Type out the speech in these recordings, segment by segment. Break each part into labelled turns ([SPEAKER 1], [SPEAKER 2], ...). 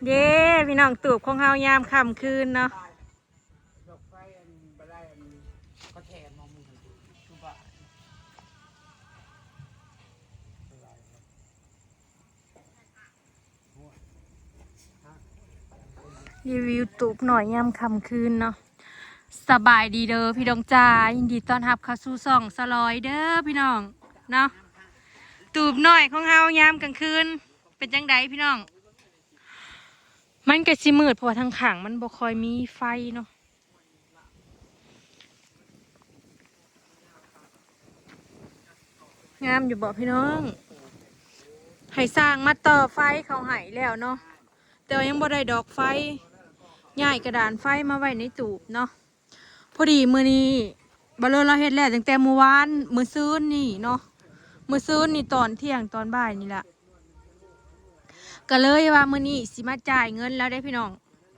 [SPEAKER 1] เย้พี่น้องตูบของเฮายามค่ำคืนเนาะรีวิวตูบหน่อยยามค่ำคืนเนาะสบายดีเด้อพี่น้องจ้ายินดีต้อนรับเข้าสู่ช่องสลอยเด้อพี่น้องเนาะตูบหน่อยของเฮายามกลางคืนเป็นจังไดพี่น้องมันก็สิมืดเพราะว่าทางข้างมันบ่ค่อยมีไฟเนาะงามอยู่บ่พี่น้องให้สร้างมาต่อไฟเขาให้แล้วเนาะแต่ยังบ่ได้ดอกไฟย้ายกระดานไฟมาไว้ในตูบเนาะพอดีมื้อนี้บ่เลยเราเฮ็ดแล้วตั้งแต่เมื่อวานมื้อซืนนี่เนาะมื้อซืนนี่ตอนเที่ยงตอนบ่ายนี่แหละก็เลยว่ามื้อนี้สิมาจ่ายเงินแล้วได้พี่น้อง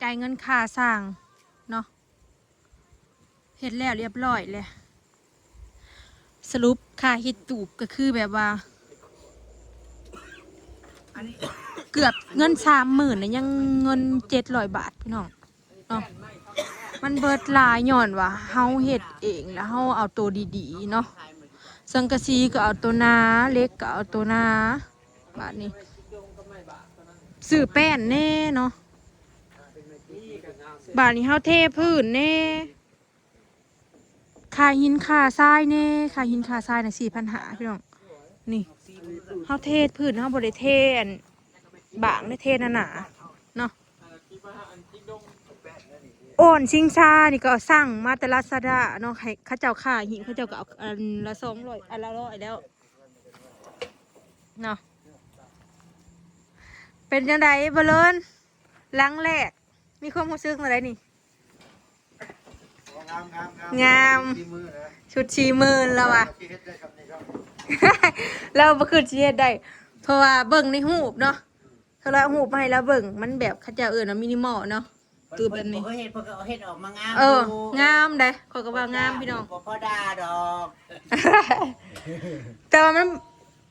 [SPEAKER 1] จ่ายเงินค่าสร้างเนาะเฮ็ดแล้วเรียบร้อยเลยสรุปค่าเฮ็ดตูบก็คือแบบว่าเกือบเงิน30,000นะยังเงิน700 บาทพี่น้องเนาะมันเบิดหลายย่อนว่าเฮาเฮ็ดเองแล้วเฮาเอาตัวดีๆเนาะสังกะสีก็เอาตัวนาเล็กก็เอาตัวนาบาทนี้ซื้อแป้นแน่เนาะบาทนี้เฮาเทพื้นแน่ค่าหินค่าทรายแน่ค่าหินค่าทรายน่ะ4,500พี่น้องนี่เฮาเทพื้นเฮาบ่ได้เทอันบางได้เทหนาๆเนาะโอนชิงชานี่ก็สั่งมาแต่ลาซาด้าเนาะให้เขาเจ้าค่าหินเขาเจ้าก็เอาอันละ200อันละ100แล้วเนาะเป็นจังไดบ่เลินหลังแรกมีความรู้สึกอะไรนี่งามชุดชีมือแล้วว่ะ เราบ่คือสิเฮ็ดได้เพราะว่าเบิ่งในรูปเนาะถ้าเรารูปมาให้เราเบิ่งมันแบบเขาเจ้าเอิ้นว่ามินิมอลเนาะตูบแบบนี้
[SPEAKER 2] เฮ็ดเพิ่นก็เอาเฮ็ดออกมางาม
[SPEAKER 1] งามเด้ข้อยก็ว่างามพี่น้อง
[SPEAKER 2] บ่พอด่าดอก
[SPEAKER 1] แต่ว่ามัน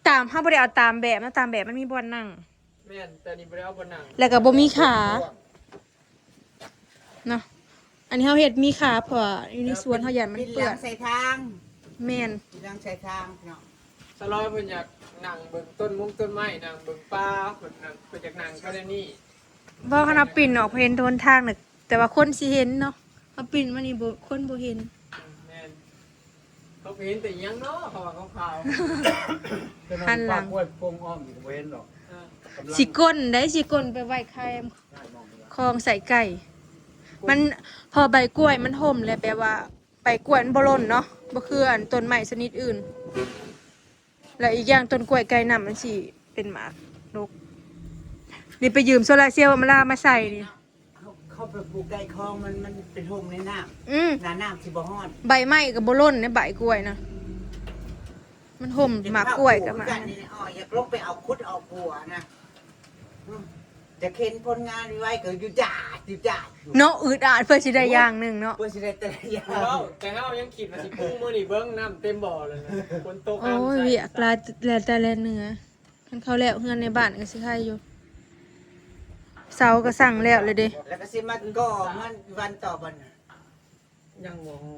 [SPEAKER 1] ตามเฮาบ่ได้เอาตามแบบนะตามแบบมันมีบ่อนนั่ง
[SPEAKER 3] แม่นแต่นี่บ่ได้เอาบ่นั่ง
[SPEAKER 1] แล้วก็บ่มีขาเนาะอันนี้เฮาเฮ็ดมีขาเพราะว่าอยู่ในสวนเฮายันมันเปื้อน
[SPEAKER 2] ใส่ทาง
[SPEAKER 1] แม่น
[SPEAKER 2] หลังใส่ทางเนาะ
[SPEAKER 3] สลอยเพิ่นอยากนั่งเบิ่งต้นมุ้งต้นไม้นั่งเบิ่งป่าเพิ่นนั่งเพิ่นอยากนั่งก็ได้นี่
[SPEAKER 1] บ่คันเอาปิ่นออกเห็นโดนทางน่ะแต่ว่าคนสิเห็นเนาะเอาปิ่นมานี่บ่คนบ่เห็น
[SPEAKER 3] แม่นเขาเห็นแต่ยังเนาะเขาว่าเขาขาว
[SPEAKER 1] หันหลัง
[SPEAKER 4] กล้วยพวงอ้อมอยู่เว้นหรอก
[SPEAKER 1] สิก้นได้สิก้นไปไว้ไข่คลองใส่ไก่มันพอใบกล้วยมันห่มเลยแปลว่าใบกล้วยมันบ่ล่นเนาะบ่คืออันต้นไม้ชนิดอื่นและอีกอย่างต้นกล้วยไก่น้ำมันสิเป็นหมากรกนี่ไปยืมโซลาร์เซลล์มาลามาใส่นี่
[SPEAKER 2] เขาไปปลูกไก่คลองมันเป็นห่มในน้ำน้ำสิบ่ฮ้อน
[SPEAKER 1] ใบไม้ก็บ่ล่นในใบกล้วยนะมันห่มหมากกล้วยกับหมาก
[SPEAKER 2] อยากลงไปเอาคุดเอาปัวนะจะเค้นผลงานไว้ก็อยู่จ้า
[SPEAKER 1] เนาะอึดอัดเพื่อสิได้อย่างนึงเนาะ
[SPEAKER 2] เพื่อสิได้แต่อย่าง
[SPEAKER 3] แต่เฮายังคิดว่าสิพุ่งมื้อนี้เบิ่งน้ำเต็มบ่อเลยนะฝนตก
[SPEAKER 1] โอ้ยเวียกลายแต่ละเนื้อคันเขาแล้วเฮือนในบ้านก็สิใครอยู่เสาก็สั่งแล้วเลยเด้
[SPEAKER 2] แล้วก็สิมาก่อเงินวันต่อวัน
[SPEAKER 3] ยังบ่ฮู้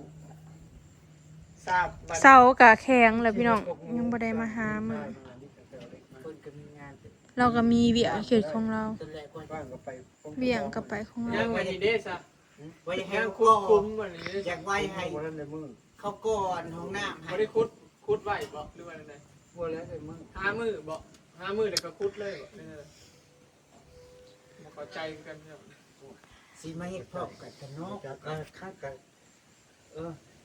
[SPEAKER 3] ทราบ
[SPEAKER 1] เสาก็แข็งแล้วพี่น้องยังบ่ได้มาหามื้อเราก็มีเวียกเขตของเราเวียงก็ไปของเรา
[SPEAKER 3] ยังไว้นี่เด้ซะ
[SPEAKER 2] ไว้ให้
[SPEAKER 3] ยัง
[SPEAKER 2] คุ
[SPEAKER 3] คุ้มบ่นี่
[SPEAKER 2] อยากไว้ให้เขาก่อนห้องน้ำให้
[SPEAKER 3] บ่ได้ขุดไว้บ่หรือว่าจังได๋
[SPEAKER 4] บ่แล้วแต่มึง
[SPEAKER 3] 5มื้อบ่5มื้อแล้วก็ขุดเลยบ่นั่นแหละบ่เข้าใจกันครับ
[SPEAKER 2] สิมาเฮ็ดพร้อมกันกันเนาะค่ากัน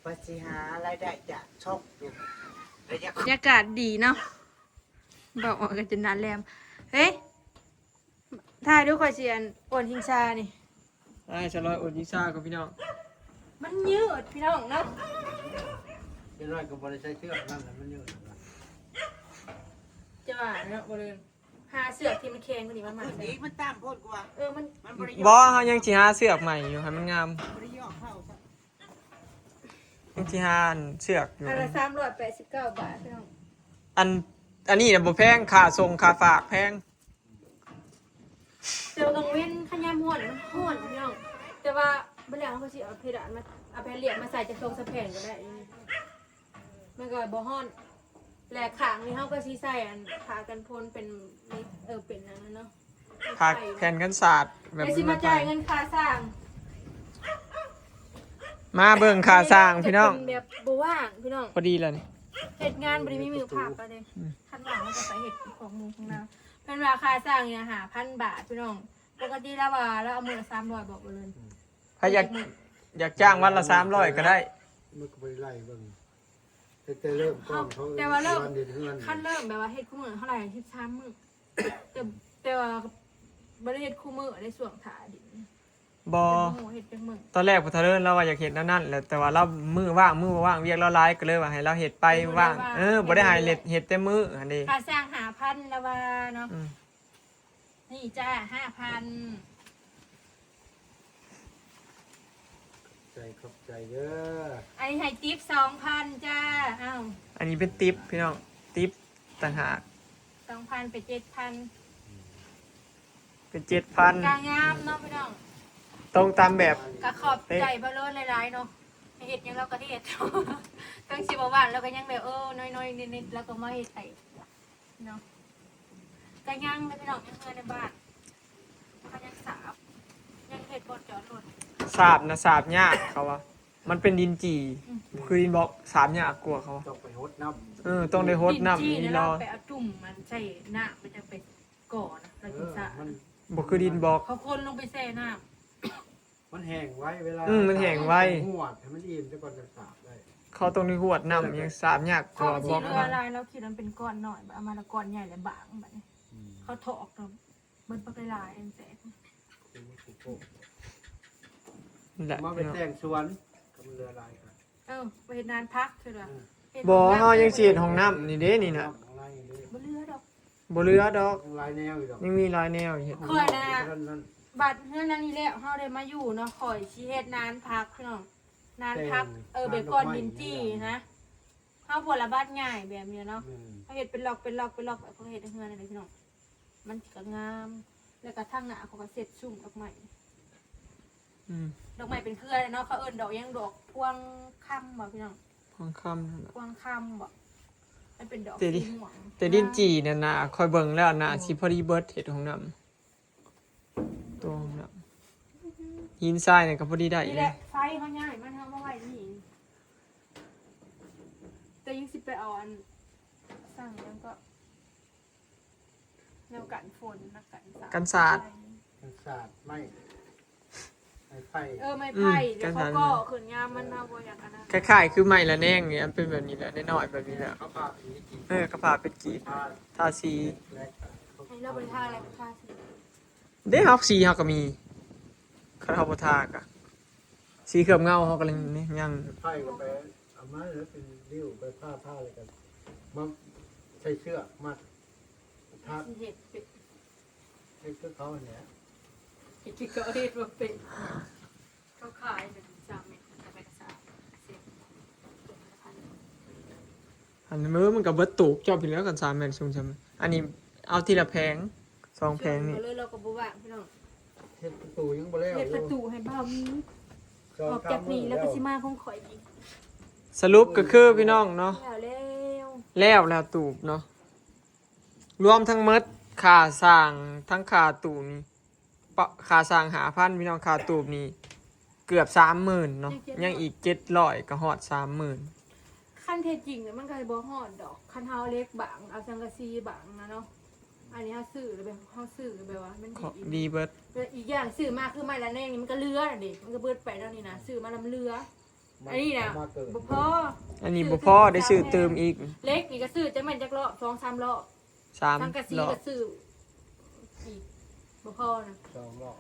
[SPEAKER 2] ไปสิหารายได้จากช่องอยู่
[SPEAKER 1] บรรยากาศดีเนาะบอกว่ากันจนนานแลมเฮ้ยถ่ายดูข่อยเสียนโอนหิงชานี่
[SPEAKER 3] สลอยอดยิงซ่ากับพี่น้อง
[SPEAKER 1] มันยืดพี่น้องเนาะ
[SPEAKER 4] เป็นไรก็บ่ได้ใช้เชือกนั่นแหละมันยืด
[SPEAKER 1] จะว่าเนาะบ่เลยหาเสือกที่มันแข็งกว่านี้มาใหม่
[SPEAKER 2] อีกมันตามโพดกว่า
[SPEAKER 1] มันบ่ได้
[SPEAKER 3] บ่เฮายังสิหาเสือกใหม่อยู่ให้มันงาม
[SPEAKER 2] บ่ได้ย่อเข้าซะ
[SPEAKER 3] ยังสิหาเสือกอยู่
[SPEAKER 1] อันละ389 บาทพี่น้อง
[SPEAKER 3] อันนี้น่ะบ่แพงค่าส่งค่าฝากแพง
[SPEAKER 1] เจอกลางเว้นขยามห้อนมันห้อนพี่น้องแต่ว่าเวลาเขาสิเอาเพดานมาเอาแผ่นเหลี่ยมมาใส่จะทรงสะแผ่นก็ได้มันก็บ่ฮ้อนแหลกขางนี่เขาก็สิใส่อันขากันพลเป็นเป็นอันนั้นเนาะ
[SPEAKER 3] ผักแผ่นกันศาสตร์แบบ
[SPEAKER 1] ไอ้สิมาจ่ายเงินค่าสร้าง
[SPEAKER 3] มาเบิ่งค่าสร้างพี่น้อง
[SPEAKER 1] จะเป็นแบบบ่ว่างพี่น้อง
[SPEAKER 3] พอดีเลยนี่
[SPEAKER 1] เหตุงานบริมีมือภาพก็เลยขั้นหลังมันจะไปเหตุของมือของเราเป็นราคาสร้างเนี่ย1,000 บาทพี่น้องปกติแล้วว่าเราเอามือละ300บอกไปเลย
[SPEAKER 3] ถ้าอยากจ้างวันละ300ก็ได้
[SPEAKER 4] มันก็ไปไล่เบิ่งแต่เริ่มก่อนเขา
[SPEAKER 1] แต่ว่าเริ่ม
[SPEAKER 4] วันเดือนเฮือน
[SPEAKER 1] ขั้นเริ่มแบบว่าเหตุคู่มือเท่าไหร่13 มื้อแต่ว่าบริเหตุคู่มือในส่วนถาดิน
[SPEAKER 3] บอ
[SPEAKER 1] เหตุเป็นมือ
[SPEAKER 3] ตอนแรกพอทะเลินเราว่าอยากเห็ดนั่นแหละแต่ว่าเรามือว่างเวียกเราร้ายก็เลยว่าให้เราเห็ดไปว่างบ่ได้ให้เห็ดแต่มืออันนี้
[SPEAKER 1] ค่าสร้าง5,000แล้วว่าเนาะ
[SPEAKER 3] อืม
[SPEAKER 1] นี่จ้า5,000
[SPEAKER 4] ใจขอบใจเด้อ
[SPEAKER 1] อันนี้ให้ทิป2,000จ้าอ้าว
[SPEAKER 3] อันนี้เป็นติปพี่น้องติปต่างหาก
[SPEAKER 1] 2,000ไป7,000
[SPEAKER 3] เป็น
[SPEAKER 1] กลางงามเนาะพี่น้อง
[SPEAKER 3] 7,000ตรงตามแบบ
[SPEAKER 1] ก็ขอบใจบ่เลิศหลายๆเนาะเฮ็ดหยังเราก็เฮ็ด ตั้งสิบ่ว่านแล้วก็ยังแบบน้อยๆนิดๆแล้วก็มาเฮ็ดให้เนาะก็ยังเลยพี่น้องยังเงินในบ้านก็ยังสาบยังเฮ็ดบ่จอดรถ
[SPEAKER 3] สาบนะสาบยากเขาว่ามันเป็นดินจีคือดินบล็อกสาบยากกลัวาเขาว่า
[SPEAKER 4] ต้องไปฮดน้
[SPEAKER 3] ต้องได้โฮดน้ำ
[SPEAKER 1] ดิ
[SPEAKER 3] นี่
[SPEAKER 1] จี้
[SPEAKER 3] รอ
[SPEAKER 1] ไปเอาจุ่มมันใส่น้ำมันจะไปก่อนะแล้ว
[SPEAKER 4] ำ
[SPEAKER 1] ถึงสระ
[SPEAKER 4] มัน
[SPEAKER 3] บ่คือดินบล็อก
[SPEAKER 1] เขาคนลงไปแช่น้ำ
[SPEAKER 4] มันแห้งไว้เวลา
[SPEAKER 3] มันแห้งไว้
[SPEAKER 4] หวดให้มันอิ่มจะก่อนจะสาบได้
[SPEAKER 3] เขาต้องได้หวดน้ำยังสาบยากก
[SPEAKER 1] เขา
[SPEAKER 3] ว่าบ
[SPEAKER 1] สี
[SPEAKER 3] ล็อก
[SPEAKER 1] เรือลายแล้วคิดมันเป็นก้อนหน่อยแบบเอามาละก้อนใหญ่และบางแบบนี้เขาถอกเราเบิ้ลปักลายเองแสง
[SPEAKER 3] นี่แหละ
[SPEAKER 4] มาไปแต่งสวนกับเรือลายกัน
[SPEAKER 1] ไปเห็นนานพักเถอะ
[SPEAKER 3] บ่เฮายังสิเฮ็ดห้องน้ำนี่เด้นี่น่ะ
[SPEAKER 4] ของลายนี่
[SPEAKER 1] บ่เรือดอก
[SPEAKER 3] บ่เหลือดอก
[SPEAKER 4] ของลายแนวอีกดอก
[SPEAKER 3] ยังมีหลายแนวเฮ็ด
[SPEAKER 1] ค่อยนะ
[SPEAKER 4] นั่น
[SPEAKER 1] บัดเงื่อนนั้นนี่แหละเฮาได้มาอยู่เนาะข่อยชีเฮ็ดนานพักพี่น้องนานพักแบบก้อนดินจี้นะเฮาผลบัดง่ายแบบนี้เนาะเขาเฮ็ดเป็นล็อกแบบเขาเฮ็ดเฮือนอะไรพี่น้องมันก็งามแล้วก็ทางหน้าเขาก็เสร็จซุ่มดอกไม้
[SPEAKER 3] อืม
[SPEAKER 1] ดอกไม้เป็นเครือเนาะเขาเอิ้นดอกยังดอกพวงค่ำบ่พี่น้อง
[SPEAKER 3] ห้องค่ำนั่นน่ะ
[SPEAKER 1] พวงค่ำบ่มันเป็นดอก
[SPEAKER 3] แต่ดิ
[SPEAKER 1] สีม่วง
[SPEAKER 3] แต่ดินจีนั่นน่ะคอยเบิ่งแล้วน่ะสิพอดีเบิดเฮ็ดห้องน้ำตัวห้องน้ำหินทรายเนี่ยก็พอดีได้
[SPEAKER 1] นี่
[SPEAKER 3] เล
[SPEAKER 1] แห
[SPEAKER 3] ย
[SPEAKER 1] ละไฟเขาง่ายมันทำมาไว้นี่แต่ยังสิไปเอาอันสั่งแล้วก็แนวกันฝนนะกันสาด
[SPEAKER 4] มันสาดไม่ไม้ไผ่
[SPEAKER 1] ไม่ไผ่เดี๋ยวเขาก็ขืนยามมันเอาบ่อย่างนั้นนะ
[SPEAKER 3] คล้ายๆคือไม้ละแนงเนี่ยมันเป็นแบบนี้แหละน้อยๆแบบนี้แหละ
[SPEAKER 4] เขาพาผีกิน
[SPEAKER 3] กระพาเป็นกีบ
[SPEAKER 4] พา
[SPEAKER 3] ทาสี
[SPEAKER 4] แลก
[SPEAKER 1] ให้เราไปทาอะไรไปทาสิ
[SPEAKER 3] เด้เฮาสีเฮาก็มีคันเฮาบ่ทากะสีเคลือบเงาเฮาก็นี่ยัง
[SPEAKER 4] ไผ่ก็ไปเอามาแล้วเป็นริ้วไปผ้าอะไรกันมาใช้เชือกมัดทับ
[SPEAKER 1] เห็ดเป็ด
[SPEAKER 4] ให้เชือกเขาเนี่ย
[SPEAKER 1] เห็ดที่เขาเห็ดว่าเป็ดเขาขายเป็น3 เม็ดจะไปกระสาเสร็จ
[SPEAKER 3] อันนี้มันก็เบิดตูกเจ้าพี่แล้วกัน3แม่นซุ่มๆอันนี้เอาทีละแผง2แผงนี่
[SPEAKER 1] เลยเราก็บ่ว่างพี่น้อง
[SPEAKER 4] เฮ็ดประตูยังบ่แล้ว
[SPEAKER 1] เห็ดประตูให้บ่าวมีออกจากนี่แล้วก็สิมาของข่อยอีก
[SPEAKER 3] สรุปก็คือพี่น้องเนาะ
[SPEAKER 1] แล้ว
[SPEAKER 3] แล้วตูบเนาะรวมทั้งหมดค่าสร้างทั้งค่าตูบนี่ค่าสร้าง5,000พี่น้องค่าตูบนี่เกือบ 30,000เนาะยังอีก700ก็ฮอด 30,000
[SPEAKER 1] ขั้นเท็จจริงเนี่ยมันก็บ่ฮอดดอกคันเฮาเล็กบางเอาสังกะสีบางนะเนาะอันนี้เฮาซื้อแบบเฮาซื้อแบบว่ามัน
[SPEAKER 3] ขอ
[SPEAKER 1] ดี
[SPEAKER 3] ดีเบิด
[SPEAKER 1] อีกอย่างซื้อมาคือไม้ละแนงนี่มันก็เลือน่ะดิมันก็เบิดไปแล้วนี่นะซื้อมาแล้วมันเลืออันนี้นะ
[SPEAKER 4] มาเกิด
[SPEAKER 1] บ่พอ
[SPEAKER 3] อันนี้บ่พอได้ซื้อเติมอีก
[SPEAKER 1] เล็กนี่ก็ซื้อจังแม่นจักรอบ2-3 รอบสังกะสี
[SPEAKER 3] 3รอ
[SPEAKER 1] ก็
[SPEAKER 3] บ
[SPEAKER 1] ซื้ออีกบ่พอนะ
[SPEAKER 4] 2 รอบ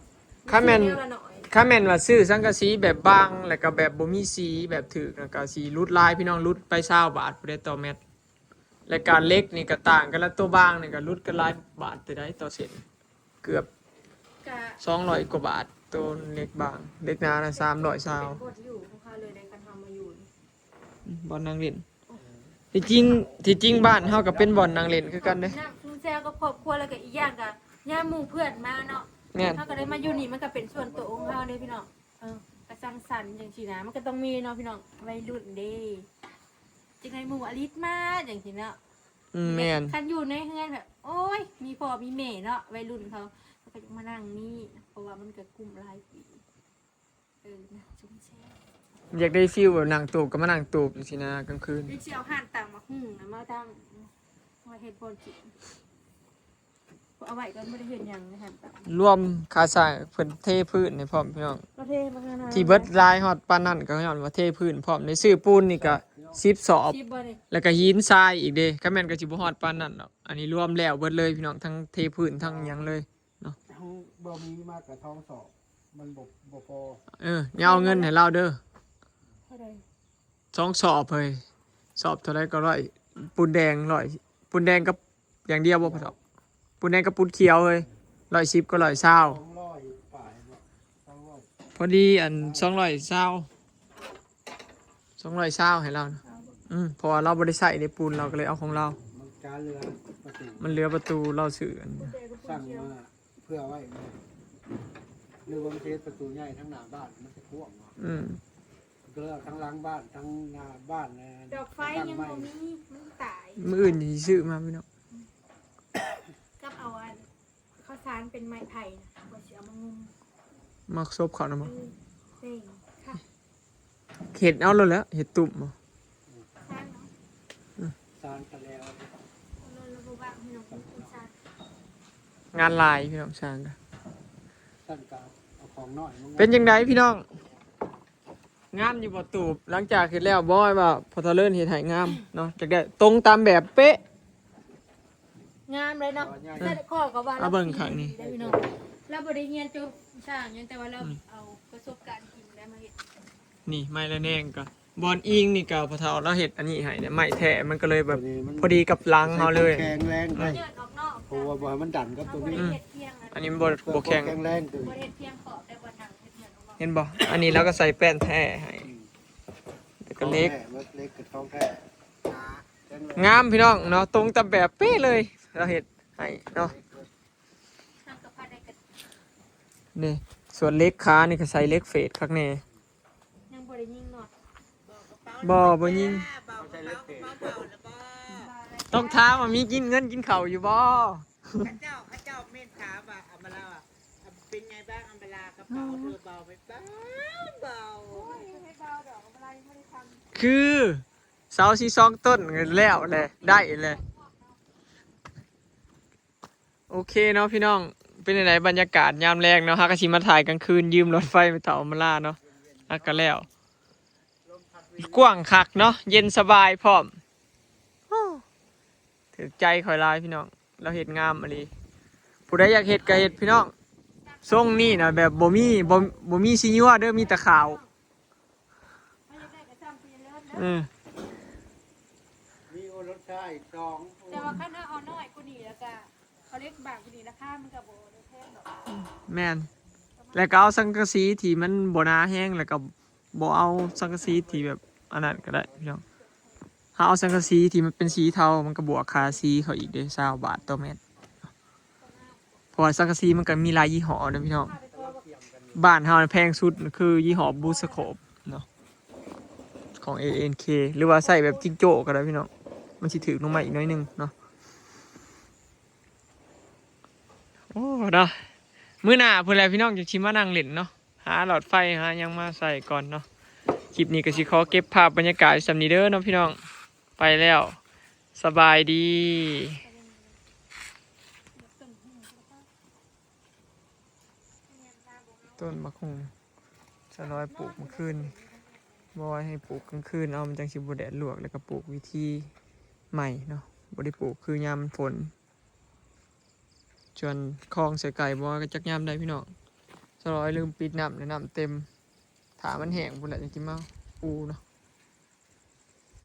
[SPEAKER 3] ถ้าแม่น
[SPEAKER 1] ซื้อเดียวละหน่อย
[SPEAKER 3] ถ้าแม่นว่าซื้อสังกะสีแบบบางแล้วก็แบบบ่มีสีแบบถึกแล้วก็สีรุดลายพี่น้องรุดไป20บาทพุ่นได้ต่อเม็ดและการเล็กนี่ก็ต่างกันแล้วตัวบางนี่ก็รุดกันหลายบาทได้ต่อเส้นเกือบ
[SPEAKER 1] กะ
[SPEAKER 3] 200กว่าบาทตัวเล็กบางเล็กหนาน่ะ300ซาว
[SPEAKER 1] เป็นกดอยู่ของเขาเลยในการทำมาอยู่
[SPEAKER 3] บ่อนนางเล่นที่จริงบ้านเฮาก็เป็นบ่อนนางเล่นคือกันเด้
[SPEAKER 1] น้ำซุปแซ่บก็ครอบครัวแล้วก็อีกอย่างก็ย่าหมู่เพื่อนมาเนาะ
[SPEAKER 3] แม่น
[SPEAKER 1] ถ้าก็ได้มาอยู่นี่มันก็เป็นส่วนตัวของเฮาเด้พี่น้องกระสังสรรค์จังซี่นะมันก็ต้องมีเนาะพี่น้องวัยรุ่นเด้จังไดหมู่อลิศมาจังซี่เนาะ
[SPEAKER 3] แม่น
[SPEAKER 1] คันอยู่ในเฮือนแบบโอ้ยมีพ่อมีแม่เนาะวัยรุ่นเขาก็จะมานั่งนี่เพราะว่ามันก็กลุ่มหลายปีนะจุ่มแช่
[SPEAKER 3] อยากได้ฟีลแบบนั่งตูบก็มานั่งตูบสินะกลางคืน
[SPEAKER 1] ดิสิเอาห่านต่างมาหุ่งนะมาตั้งมาเฮ็ดบอลจิเอาไว้ก็ไม่ได้เห็นหยังในห่านต่าง
[SPEAKER 3] รวมค่าสร้างเพิ่นเทพื้นให้พร้อมพี่น้อง
[SPEAKER 1] ก็เทมาขนาด
[SPEAKER 3] ที่เบิดลายฮอดปานนั้นก็ย้อนว่าเทพื้นพร้อมในซื้อปูนนี่ก็10สอบ
[SPEAKER 1] ชิบบ่นี่
[SPEAKER 3] แล้วก็หินทรายอีกเด้ก็แม่นก็สิบ่ฮอดปานนั้นดอกอันนี้รวมแล้วเบิดเลยพี่น้องทั้งเทพื้นทั้งหยังเลย
[SPEAKER 4] ทั้งบ่มีมากกับท้องสอบมันบ่พอ
[SPEAKER 3] อย่าเอาเงินให้เราเด้อ
[SPEAKER 1] เท่าใด
[SPEAKER 3] 2สอบเฮ้ยสอบเท่าไรก็ร้อยปูนแดงร้อยปูนแดงกับอย่างเดียวบ่พอดอกปูนแดงกับปูนเขียวเฮ้ย110ก็120
[SPEAKER 4] 200ป่ายเนาะ200
[SPEAKER 3] พอดีอัน220ให้เรานะเพราะว่าเราบ่ได้ใส่ในปูนเราก็เลยเอาของเรา
[SPEAKER 4] มันการเรือประตู
[SPEAKER 3] มันเหลือประตูเราซื้ออัน
[SPEAKER 4] สร้างมาเพื่อไว้หรือว่ามันเป็นประตูใหญ่ทั้งหน้าบ้านมันจะท่วมเนาะ ก็เลยเอาทั้งหล้างบ้านทั้งหน้าบ้านเลย
[SPEAKER 1] ดอกไฟยังบ่มีมันตาย
[SPEAKER 3] มื้ออื่นสิซื้อมาพี่น้อง
[SPEAKER 1] กับเอาอันข้าวสารเป็นไม้ไผ่นะบ่สิเอามางุม
[SPEAKER 3] มาซบเขานำ
[SPEAKER 1] เด้งค่ะ
[SPEAKER 3] เห็ดเอาแล้วแหล้วเห็ดตุ่มบ่
[SPEAKER 1] สารเนาะ
[SPEAKER 4] สารกันแล้ว
[SPEAKER 1] เราบ่ว่าพี่น้องเป็นสารง
[SPEAKER 3] านลายพี่น้องช่างกัน
[SPEAKER 4] สั้นกาเอาของน้อยมา
[SPEAKER 3] เป็นจังไดพี่น้องงามอยู่บ่ตูบหลังจากเฮ็ดแล้วบ่ให้ว่าพอเทะเลินเฮ็ดให้งามเนาะจักได้ตรงตามแบบเป๊ะ
[SPEAKER 1] งามเลยเนาะแต่ข้อก็ว่า
[SPEAKER 3] เอาเบิ่งข้างนี้
[SPEAKER 1] ได้พี่น้องเราบ่ได้เรียนจบสร้างหยังแต่ว่าเราเอาประสบการณ์จริงได้มาเฮ็ด
[SPEAKER 3] นี่ไม้ละแนงก็บอนอิงนี่ก็พอเฒ่าเราเฮ็ดอันนี้ให้เนี่ยไม้แท้มันก็เลยแบบพอดีกับหลังเฮาเลย
[SPEAKER 4] แข็งแรงไป
[SPEAKER 1] เดินออกนอก
[SPEAKER 4] เพราะว่าบ่ให้มันดันกับ
[SPEAKER 1] เอา
[SPEAKER 4] ตัว
[SPEAKER 1] บ่
[SPEAKER 4] นี้
[SPEAKER 1] ได้เฮ็ดเพียง
[SPEAKER 3] อันนี้มันบ่แข็ง
[SPEAKER 4] แรงตัว
[SPEAKER 1] บ่ได้เฮ็ดเพียงขอบแต่ว่าหนังเฮ็ดเหมือนของเรา
[SPEAKER 3] เห็นบ่อันนี้เราก็ใส่แป้นแท้ให้แล้วก็เล็ก
[SPEAKER 4] เล็กกับท้องแท้แข็งแรง
[SPEAKER 3] งามพี่น้องเนาะตรงตามแบบเป๊ะเลยเราเฮ็ดให้เนาะ
[SPEAKER 1] ทางกระพาได้กัน
[SPEAKER 3] นี่ส่วนเล็กขานี่ก็ใส่เล็กเฟดคักแน่
[SPEAKER 1] ยังบ่ได้ยิงน็อต
[SPEAKER 3] บ่ยิงต้องถามว่ามีกินเงินกินข้าวอยู่บ่
[SPEAKER 2] ข้าเจ้าเมตถามว่าอัมบาลาเป็นไงบ้างอัมบาลากระเป๋าเธอเบาไปเบา
[SPEAKER 1] ให้เบาดอกอะไรไม่ได้ทำ
[SPEAKER 3] คือเสาสีซองต้นแล้วแหละได้เลยโอเคเนาะพี่น้องเป็นไหนบรรยากาศยามแรงเนาะฮักกะชิมาถ่ายกลางคืนยืมรถไฟไปเต่ามาล่าเนาะฮักก็แล้วกว้างคักเนาะเย็นสบายพร้อมถือใจคอยลายพี่น้องเราเห็ดงามอะไรผู้ใดอยากเห็ดก็เห็ดพี่น้องทรงนี่นะแบบบ่มีซีนัวเด้อมีแต่ขาว
[SPEAKER 1] ไม่ได้กระซ้ำปีเลิศ
[SPEAKER 4] มีโอรสชาอีกสอง
[SPEAKER 1] แต่ว่าขั้นเอาน้อยกูดีแล้วก็เขาเรียกบางกูดีราคามันกับโบได้แพงหรอก
[SPEAKER 3] แม่นแล้วก็เอาสังกะสีที่มันบ่หนาแห้งแล้วก็บ่เอาสังกะสีที่แบบอันนั้นก็ได้พี่น้องถ้าเอาสังกะสีที่มันเป็นสีเทามันก็บวกค่าสีเขาอีกเด้20 บาทต่อเม็ดเพราะว่าสังกะสีมันก็มีหลายยี่ห้อนะพี่น้องบ้านเฮาแพงสุดคือยี่ห้อบูสโคปเนาะของ ANK หรือว่าใส่แบบจิงโจ้ก็ได้พี่น้องมันสิถึกลงมาอีกน้อยหนึงเนาะโอ้เนาะมื้อหน้าเพิ่นแหละพี่น้องจะชิมานั่งเล่นเนาะหาหลอดไฟหาหยังมาใส่ก่อนเนาะคลิปนี้ก็สิขอเก็บภาพบรรยากาศสำนี้เด้อเนาะพี่น้องไปแล้วสบายดีต้นมะคงจะน้อยปลูกเมื่อคืนบ่ว่าให้ปลูกกลางคืนเอามันจังสิบ่แดดลวกแล้วก็ปลูกวิธีใหม่เนาะบ่ได้ปลูกคือยามฝนจนคลองเสือไก่บ่ก็จักยามได้พี่น้องสลอยลืมปิดน้ำแล้วน้ำเต็มถามันแห้งพุ่นแหละจังสิมาปูเนาะ